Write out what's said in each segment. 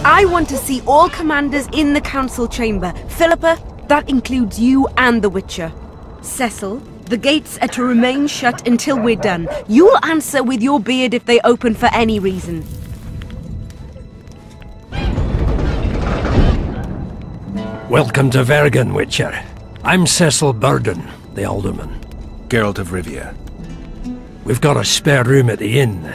I want to see all commanders in the council chamber. Philippa, that includes you and the Witcher. Cecil, the gates are to remain shut until we're done. You'll answer with your beard if they open for any reason. Welcome to VERGEN, Witcher. I'm Cecil Burden, the Alderman. Geralt of Rivia. We've got a spare room at the inn.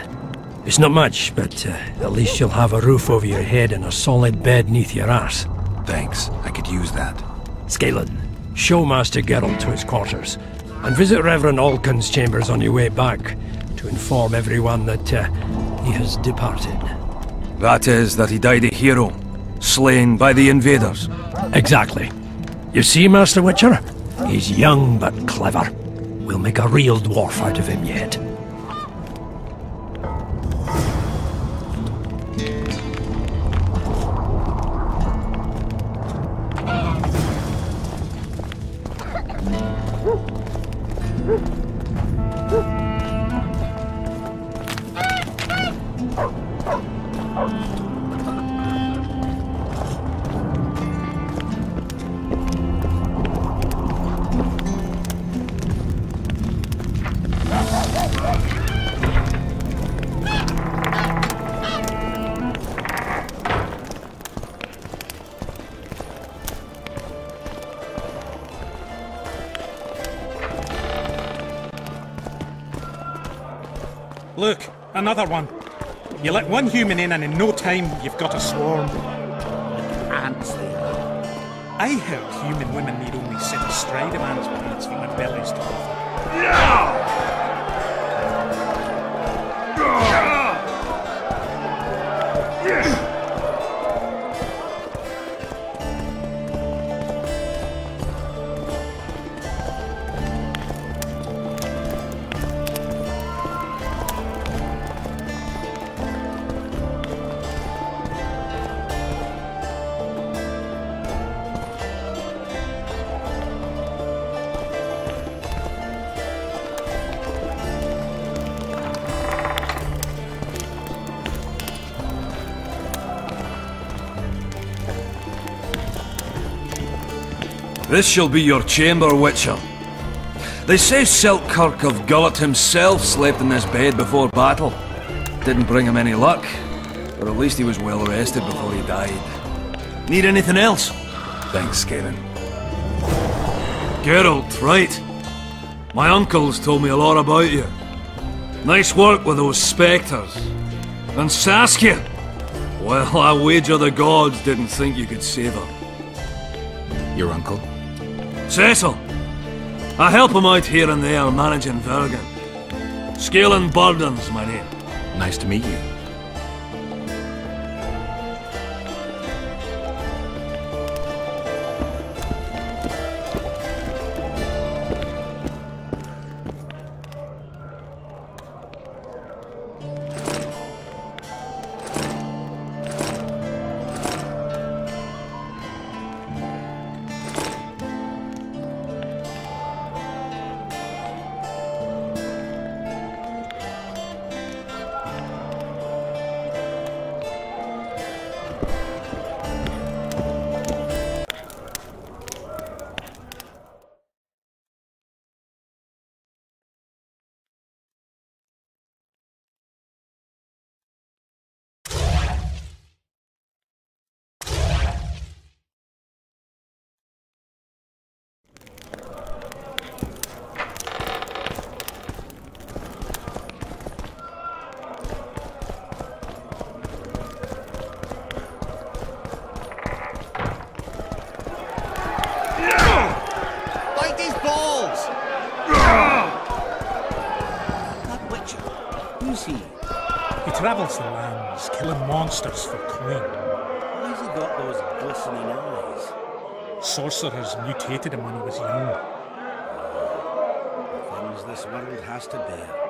It's not much, but at least you'll have a roof over your head and a solid bed neath your ass. Thanks, I could use that. Scoia'tael, show Master Geralt to his quarters, and visit Reverend Alcon's chambers on your way back, to inform everyone that he has departed. That is, that he died a hero, slain by the invaders. Exactly. You see, Master Witcher? He's young but clever. We'll make a real dwarf out of him yet. Look, another one. You let one human in and in no time you've got a swarm. Ants they are. I heard human women need only sit astride a man's pants for their bellies to open. This shall be your chamber, Witcher. They say Selkirk of Gullet himself slept in this bed before battle. Didn't bring him any luck, but at least he was well rested before he died. Need anything else? Thanks, Scoia'tael. Geralt, right. My uncles told me a lot about you. Nice work with those spectres. And Saskia! Well, I wager the gods didn't think you could save her. Your uncle? Cecil! I help him out here and there managing Vergen. Scoia'tael Burden's my name. Nice to meet you. He travels the lands, killing monsters for coin. Why's he got those glistening eyes? Sorcerers mutated him when he was young. The things this world has to bear.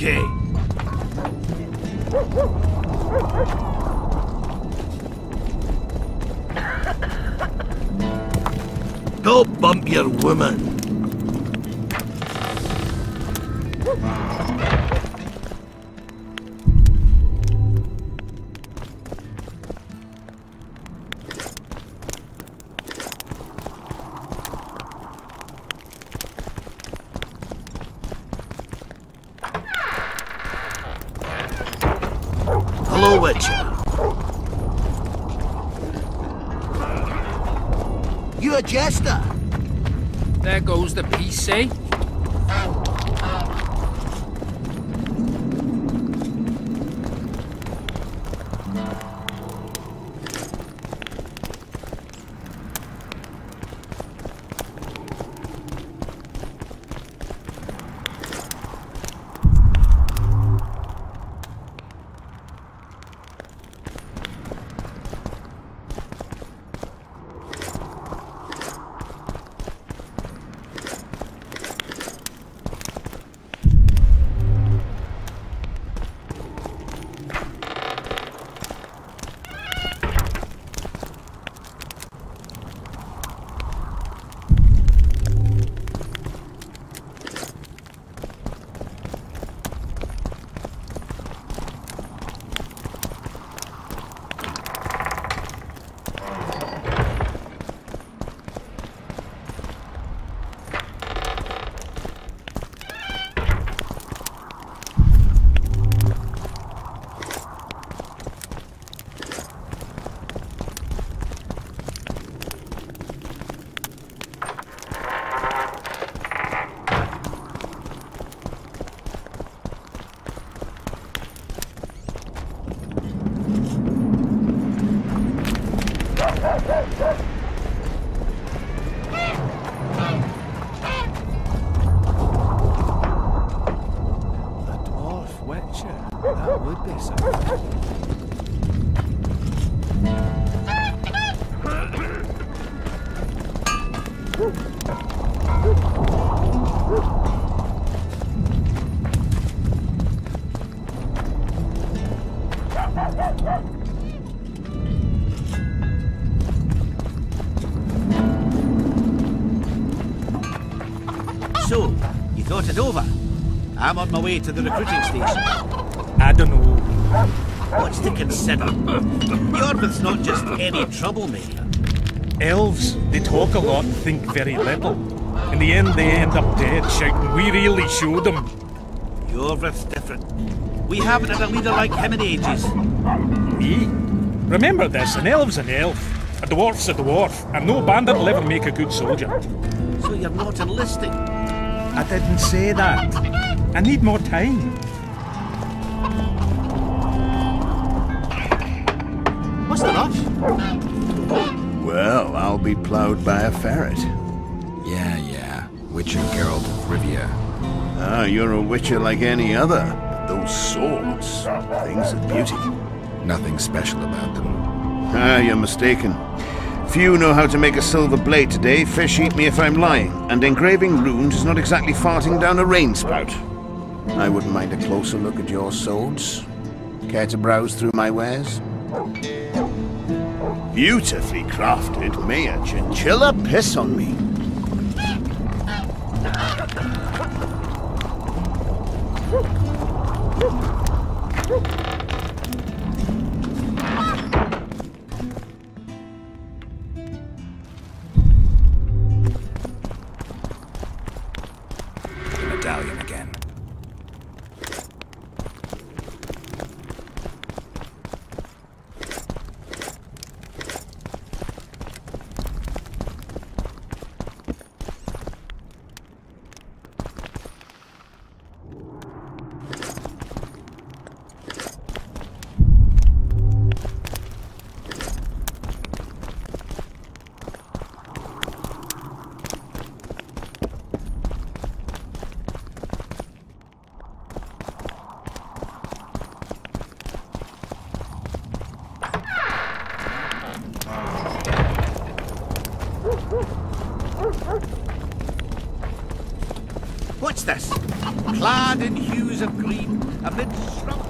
Okay. Don't bump your woman. Hello, Witcher. You a jester? There goes the piece, eh? So, you thought it over? I'm on my way to the recruiting station. I don't know. What's to consider? Iorveth's not just any troublemaker. Elves, they talk a lot and think very little. In the end, they end up dead, shouting, "We really showed them." Iorveth's different. We haven't had a leader like him in ages. Me? Remember this, an elf's an elf. A dwarf's a dwarf, and no bandit will ever make a good soldier. So you're not enlisting? I didn't say that. I need more time. What's the rush? Well, I'll be plowed by a ferret. Yeah. Witcher Geralt of Rivia. Ah, you're a witcher like any other. But those swords, things of beauty. Nothing special about them. Ah, you're mistaken. Few know how to make a silver blade today, fish eat me if I'm lying, and engraving runes is not exactly farting down a rain spout. I wouldn't mind a closer look at your swords. Care to browse through my wares? Beautifully crafted, may a chinchilla piss on me. Medallion again. What's this? Clad in hues of green, amid shrubs.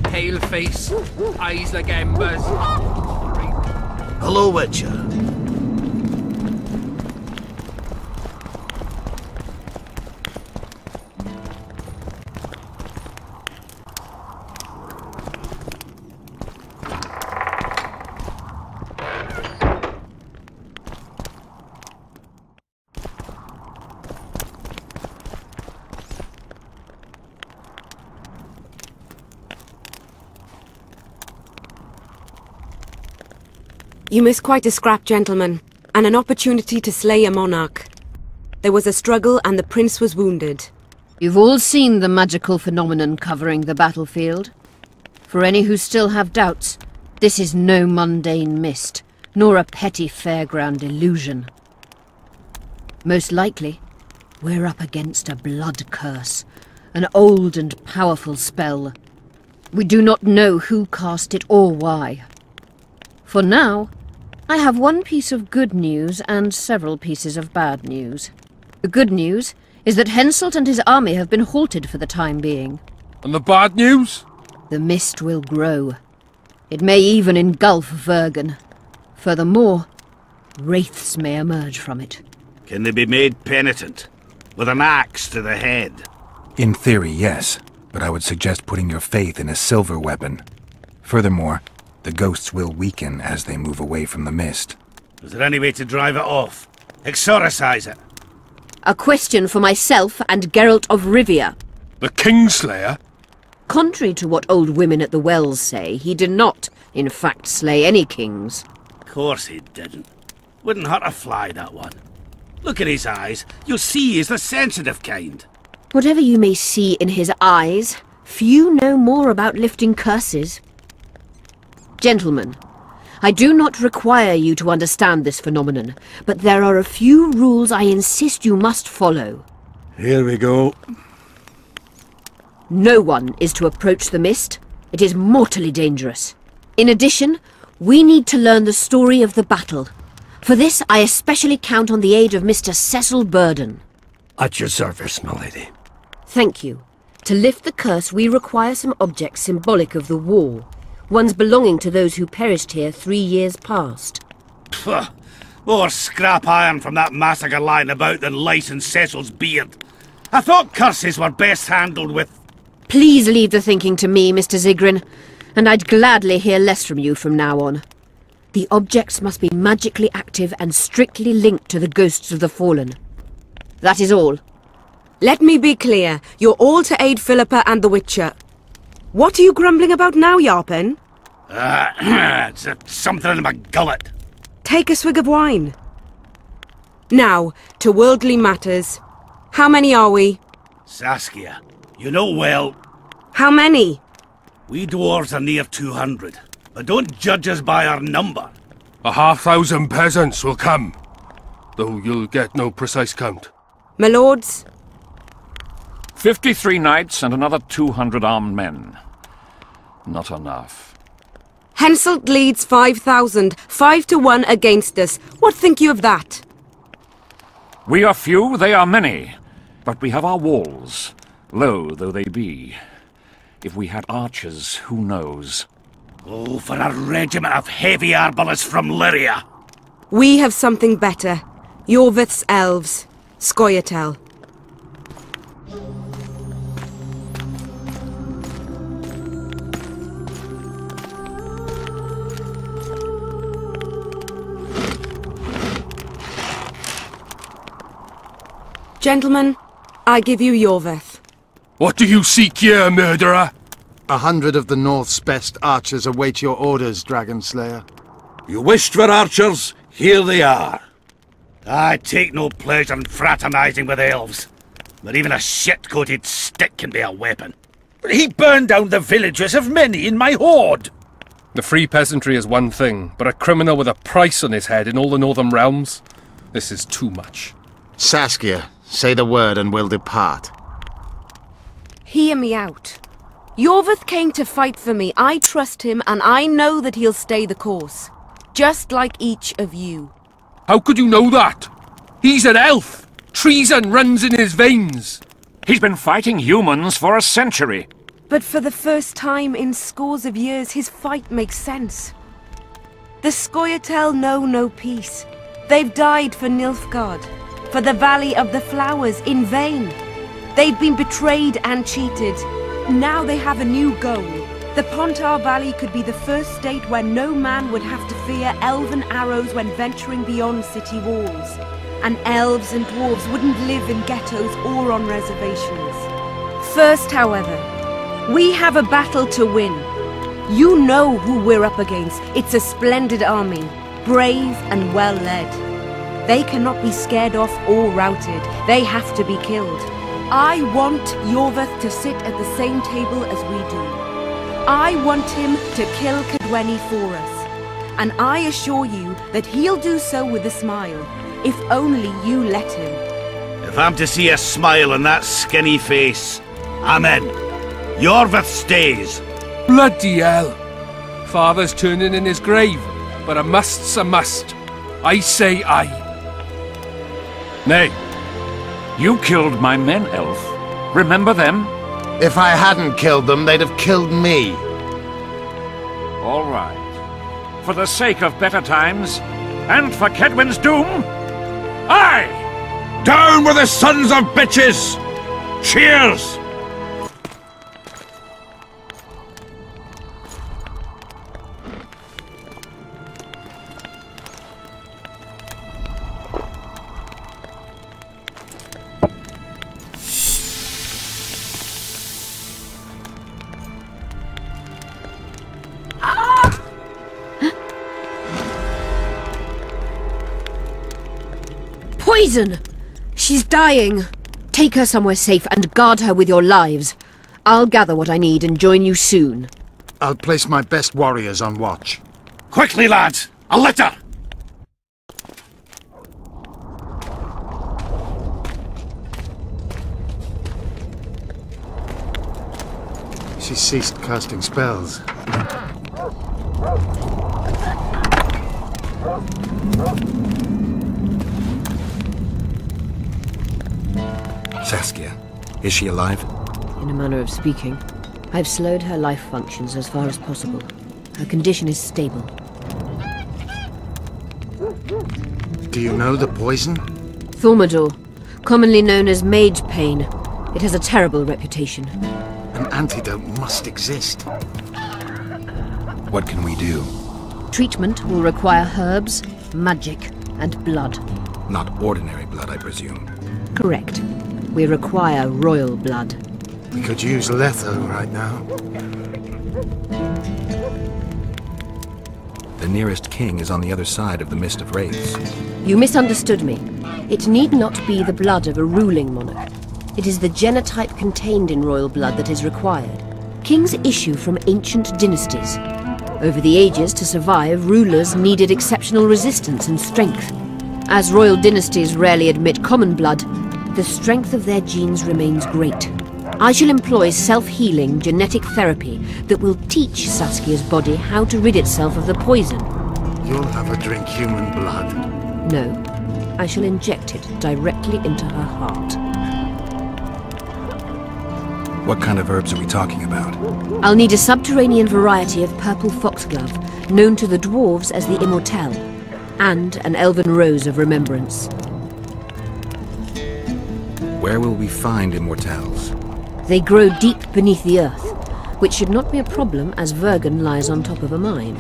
Pale face, eyes like embers. Hello, Witcher. You missed quite a scrap, gentlemen, and an opportunity to slay a monarch. There was a struggle and the prince was wounded. You've all seen the magical phenomenon covering the battlefield. For any who still have doubts, this is no mundane mist, nor a petty fairground illusion. Most likely, we're up against a blood curse, an old and powerful spell. We do not know who cast it or why. For now, I have one piece of good news and several pieces of bad news. The good news is that Henselt and his army have been halted for the time being. And the bad news? The mist will grow. It may even engulf VERGEN. Furthermore, wraiths may emerge from it. Can they be made penitent? With an axe to the head? In theory, yes, but I would suggest putting your faith in a silver weapon. Furthermore, the ghosts will weaken as they move away from the mist. Is there any way to drive it off? Exorcise it? A question for myself and Geralt of Rivia. The Kingslayer? Contrary to what old women at the wells say, he did not, in fact, slay any kings. Of course he didn't. Wouldn't hurt a fly, that one. Look at his eyes. You'll see he's the sensitive kind. Whatever you may see in his eyes, few know more about lifting curses. Gentlemen, I do not require you to understand this phenomenon, but there are a few rules I insist you must follow. Here we go. No one is to approach the mist. It is mortally dangerous. In addition, we need to learn the story of the battle. For this, I especially count on the aid of Mr. Cecil Burden. At your service, my lady. Thank you. To lift the curse, we require some objects symbolic of the war. Ones belonging to those who perished here 3 years past. Pfft, more scrap iron from that massacre lying about than lice in Cecil's beard. I thought curses were best handled with... Please leave the thinking to me, Mr. Zigrin, and I'd gladly hear less from you from now on. The objects must be magically active and strictly linked to the ghosts of the fallen. That is all. Let me be clear. You're all to aid Philippa and the Witcher. What are you grumbling about now, Yarpen? It's something in my gullet. Take a swig of wine. Now, to worldly matters. How many are we? Saskia, you know well... How many? We dwarves are near 200, but don't judge us by our number. 1,000 peasants will come, though you'll get no precise count. My lords? 53 knights and another 200 armed men. Not enough. Henselt leads 5,000, 5-1 against us. What think you of that? We are few, they are many. But we have our walls, low though they be. If we had archers, who knows? Oh, for a regiment of heavy arbalists from Lyria. We have something better. Iorveth's elves. Scoia'tael. Gentlemen, I give you Iorveth. What do you seek here, murderer? 100 of the North's best archers await your orders, Dragon Slayer. You wished for archers? Here they are. I take no pleasure in fraternizing with elves, but even a shit-coated stick can be a weapon. He burned down the villages of many in my horde. The free peasantry is one thing, but a criminal with a price on his head in all the Northern realms? This is too much. Saskia, say the word and we'll depart. Hear me out. Iorveth came to fight for me. I trust him, and I know that he'll stay the course. Just like each of you. How could you know that? He's an elf! Treason runs in his veins! He's been fighting humans for a century. But for the first time in scores of years, his fight makes sense. The Scoia'tael know no peace. They've died for Nilfgaard, for the Valley of the Flowers, in vain. They'd been betrayed and cheated. Now they have a new goal. The Pontar Valley could be the first state where no man would have to fear elven arrows when venturing beyond city walls. And elves and dwarves wouldn't live in ghettos or on reservations. First, however, we have a battle to win. You know who we're up against. It's a splendid army, brave and well-led. They cannot be scared off or routed. They have to be killed. I want Iorveth to sit at the same table as we do. I want him to kill Cadweni for us. And I assure you that he'll do so with a smile, if only you let him. If I'm to see a smile on that skinny face, I'm in. Iorveth stays. Bloody hell! Father's turning in his grave, but a must's a must. I say aye. Nay. You killed my men, Elf. Remember them? If I hadn't killed them, they'd have killed me. All right. For the sake of better times, and for Kedwen's doom, aye! Down with the sons of bitches! Cheers! Poison! She's dying. Take her somewhere safe and guard her with your lives. I'll gather what I need and join you soon. I'll place my best warriors on watch. Quickly, lads! A litter! She ceased casting spells. Saskia, is she alive? In a manner of speaking. I've slowed her life functions as far as possible. Her condition is stable. Do you know the poison? Thaumadour, commonly known as mage pain. It has a terrible reputation. An antidote must exist. What can we do? Treatment will require herbs, magic, and blood. Not ordinary blood, I presume. Correct. We require royal blood. We could use Letho right now. The nearest king is on the other side of the Mist of Wraiths. You misunderstood me. It need not be the blood of a ruling monarch. It is the genotype contained in royal blood that is required. Kings issue from ancient dynasties. Over the ages, to survive, rulers needed exceptional resistance and strength. As royal dynasties rarely admit common blood, the strength of their genes remains great. I shall employ self-healing genetic therapy that will teach Saskia's body how to rid itself of the poison. You'll have her drink human blood. No, I shall inject it directly into her heart. What kind of herbs are we talking about? I'll need a subterranean variety of purple foxglove, known to the dwarves as the Immortelle, and an elven rose of remembrance. Where will we find Immortelles? They grow deep beneath the earth, which should not be a problem as VERGEN lies on top of a mine.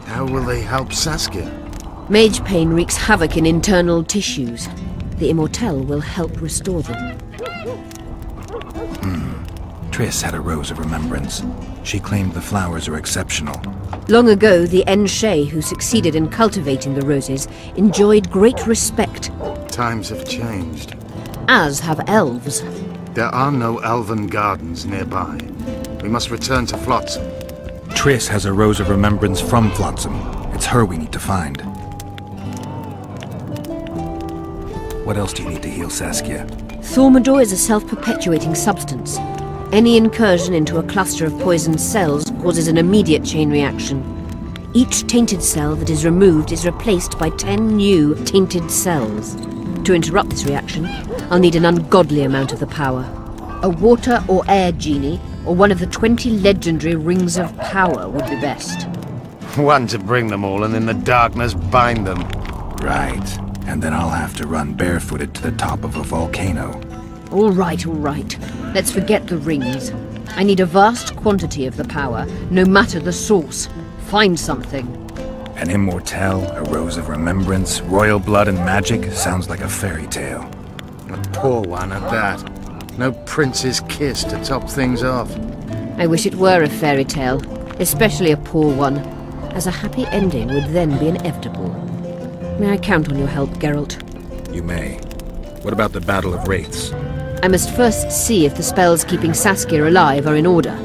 How will they help Saskia? Mage pain wreaks havoc in internal tissues. The Immortelle will help restore them. Triss had a rose of remembrance. She claimed the flowers are exceptional. Long ago, the Enshe who succeeded in cultivating the roses enjoyed great respect. Times have changed. As have elves. There are no elven gardens nearby. We must return to Flotsam. Triss has a rose of remembrance from Flotsam. It's her we need to find. What else do you need to heal Saskia? Thaumadour is a self-perpetuating substance. Any incursion into a cluster of poisoned cells causes an immediate chain reaction. Each tainted cell that is removed is replaced by 10 new tainted cells. To interrupt this reaction, I'll need an ungodly amount of the power. A water or air genie, or one of the 20 legendary rings of power would be best. One to bring them all and in the darkness bind them. Right. And then I'll have to run barefooted to the top of a volcano. All right, all right. Let's forget the rings. I need a vast quantity of the power, no matter the source. Find something. An Immortelle, a rose of remembrance, royal blood and magic sounds like a fairy tale. A poor one at that. No prince's kiss to top things off. I wish it were a fairy tale, especially a poor one, as a happy ending would then be inevitable. May I count on your help, Geralt? You may. What about the Battle of Wraiths? I must first see if the spells keeping Saskia alive are in order.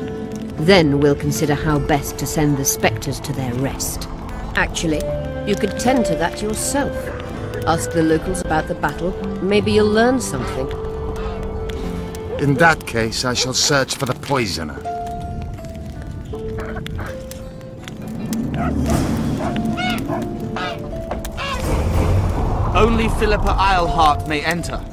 Then we'll consider how best to send the spectres to their rest. Actually, you could tend to that yourself. Ask the locals about the battle. Maybe you'll learn something. In that case, I shall search for the poisoner. Only Philippa Eilhart may enter.